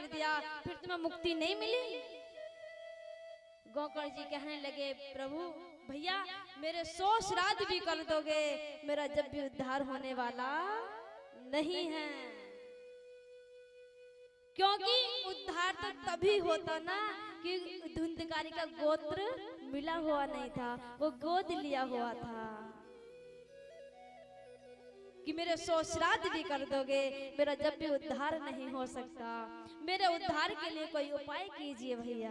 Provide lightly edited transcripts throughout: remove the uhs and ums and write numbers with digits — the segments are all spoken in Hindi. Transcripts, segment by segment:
कर दिया, फिर तुम्हें मुक्ति नहीं मिली। गोकर्ण जी कहने लगे, प्रभु भैया मेरे 100 श्राद्ध भी कर दोगे, मेरा जब भी उद्धार होने वाला नहीं है। क्योंकि उद्धार तो तभी होता ना कि धुंधकारी का गोत्र मिला हुआ नहीं था, वो गोद लिया हुआ था। कि मेरे 100 श्राद्ध भी कर दोगे, मेरा जब भी उद्धार नहीं हो सकता, मेरे उद्धार के लिए कोई उपाय कीजिए भैया।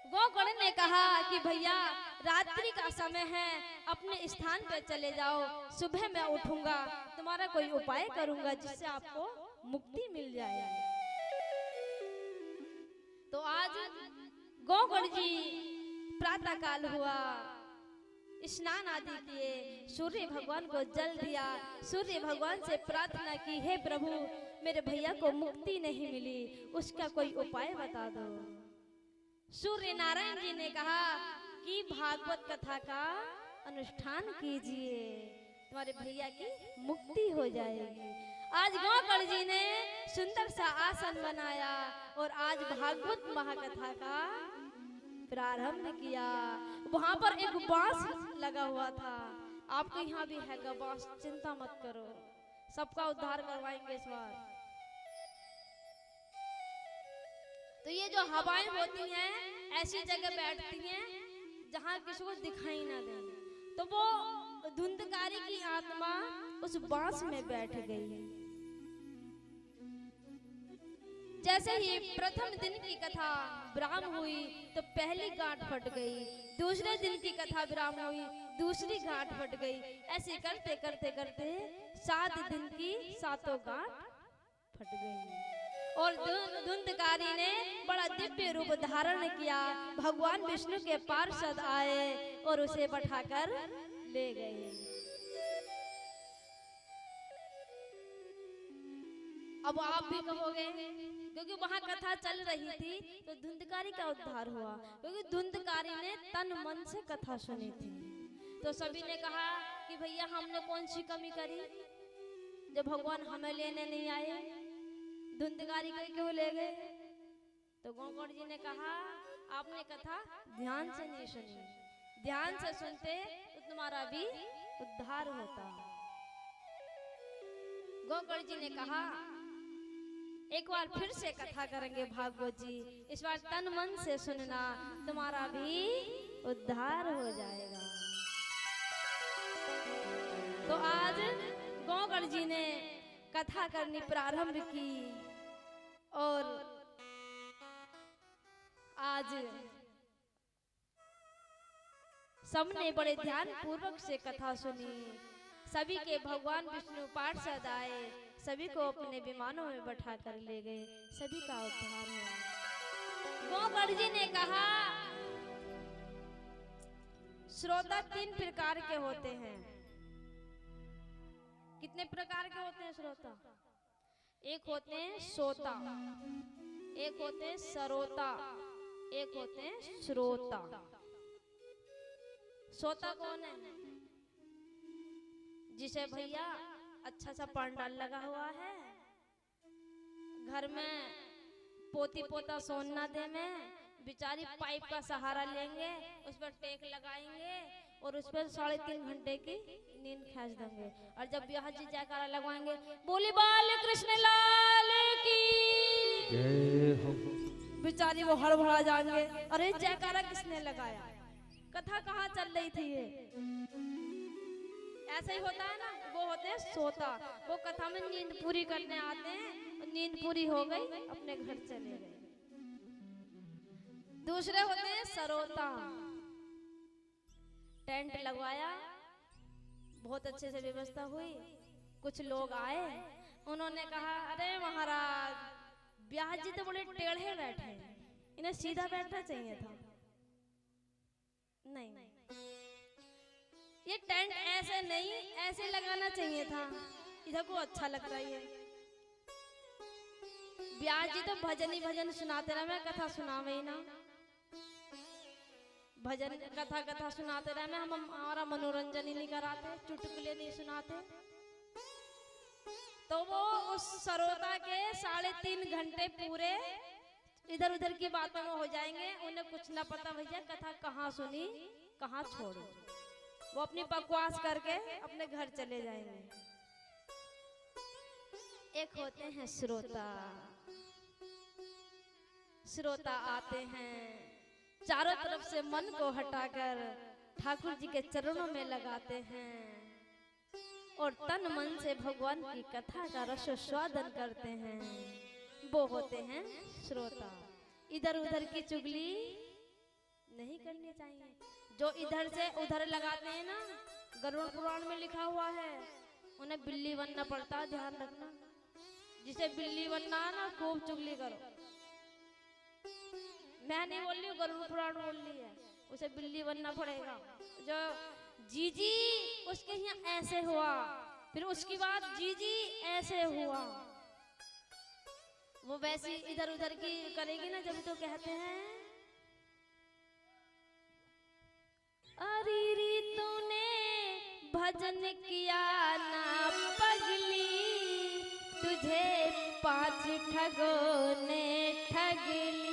गोकर्ण ने कहा कि भैया रात्रि का समय है, अपने स्थान पे चले जाओ, सुबह मैं उठूंगा, तुम्हारा कोई उपाय करूंगा जिससे आपको मुक्ति मिल जाए। तो आज गोकर्ण जी प्रातः काल हुआ, स्नान आदि किए, सूर्य भगवान को जल दिया, सूर्य भगवान से प्रार्थना की, हे प्रभु मेरे भैया को मुक्ति नहीं मिली, उसका कोई उपाय बता दो। सूर्य नारायण जी ने कहा कि भागवत कथा का अनुष्ठान कीजिए, तुम्हारे भैया की मुक्ति हो जाएगी। आज गोकर्ण जी ने सुंदर सा आसन बनाया और आज भागवत महाकथा का प्रारंभ किया। वहां पर एक बांस लगा हुआ था, आपके यहाँ भी है बांस, चिंता मत करो, सबका उद्धार करवाएंगे इस बार। तो ये जो हवाएं होती हैं ऐसी जगह बैठती हैं जहां किसी को दिखाई ना दे, तो वो धुंधकारी की आत्मा उस बांस में बैठ गई। जैसे ही प्रथम दिन की कथा विराम हुई तो पहली गांठ फट गई, दूसरे दिन की कथा विराम हुई, दूसरी गांठ फट गई, ऐसे करते करते करते 7 दिन की 7 गांठ फट गई। और धुंधकारी ने बड़ा दिव्य रूप धारण किया, भगवान विष्णु के पार्षद आए और उसे बैठाकर ले गए। अब आप भी कहोगे, क्योंकि वहां कथा चल रही थी तो धुंधकारी का उद्धार हुआ, क्योंकि धुंधकारी ने तन मन से कथा सुनी थी। तो सभी ने कहा कि भैया हमने कौन सी कमी करी जब भगवान हमें लेने नहीं आए, धुंधकारी को क्यों ले गए। तो गोकर्ण जी ने कहा आपने कथा ध्यान से नहीं सुनी, ध्यान से सुनते तो तुम्हारा भी उद्धार होता। गोकर्ण जी ने कहा एक बार फिर से कथा करेंगे भागवत जी, इस बार तन मन से सुनना, तुम्हारा भी उद्धार हो जाएगा। तो आज गोकर्ण जी ने कथा करनी प्रारंभ की और आज सबने बड़े ध्यान पूर्वक से कथा सुनी, सभी के भगवान विष्णु पार्षद आए, सभी को अपने विमानों में बैठा कर ले गए, सभी का उद्धार हुआ। गोकर्ण जी ने कहा श्रोता 3 प्रकार के होते हैं। कितने प्रकार के होते हैं श्रोता? एक होते हैं सोता, एक होते हैं सरोता, एक होते हैं श्रोता। सोता कौन है? जिसे भैया अच्छा सा पंडाल लगा हुआ है, घर में पोती पोता सोना दे में बेचारी पाइप का सहारा लेंगे, उस पर टेक लगाएंगे और उस पर 3.5 घंटे की नींद खींच देंगे, और जब ब्याह जी जयकारा लगवाएंगे, बोली बाल कृष्ण लाल की जय हो, बेचारी वो हड़बड़ा जाएंगे, अरे जयकारा किसने लगाया, कथा कहाँ चल रही थी ये। ऐसा ही होता है ना, वो होते हैं सोता, वो कथा में नींद पूरी करने आते हैं, नींद पूरी हो गई अपने घर चले गए। दूसरे होते हैं सरोता, टेंट लगवाया, बहुत अच्छे से व्यवस्था हुई, कुछ लोग आए, उन्होंने कहा अरे महाराज ब्याह जी तो बड़े टेढ़े बैठे, इन्हें सीधा बैठना चाहिए था। नहीं, ये टेंट ऐसे नहीं, ऐसे लगाना चाहिए था, इधर को अच्छा लगता है। ब्याह जी तो भजन ही भजन सुनाते रहे, मैं कथा सुनावे ही ना, भजन कथा सुनाते रहे, मैं हमारा मनोरंजन ही नहीं कराते, चुटकुले नहीं सुनाते। तो वो उस सरोता के 3.5 घंटे पूरे इधर उधर की बातों में हो जाएंगे। उन्हें कुछ ना पता भैया कथा कहाँ सुनी कहाँ छोड़ी। वो अपनी बकवास करके अपने घर चले जाएंगे। एक होते हैं श्रोता। श्रोता आते हैं, चारों तरफ से मन को हटाकर ठाकुर जी के चरणों में लगाते हैं और तन मन से भगवान की कथा का रसोस्वादन करते हैं। वो होते हैं श्रोता। इधर उधर की चुगली नहीं करनी चाहिए। जो इधर से उधर लगाते हैं ना, गरुड़ पुराण में लिखा हुआ है, उन्हें बिल्ली बनना पड़ता है, ध्यान रखना। जिसे बिल्ली बनना है ना, खूब चुगली करो। मैं नहीं बोल रही हूँ, गरुड़ पुराण बोल रही है, उसे बिल्ली बनना पड़ेगा। जो जीजी उसके यहाँ ऐसे हुआ, फिर उसकी बात जीजी ऐसे हुआ, वो वैसी इधर उधर की करेगी ना, जब तो कहते हैं अरे तूने भजन किया ना पगली, तुझे 5 ठगों ने ठग ली।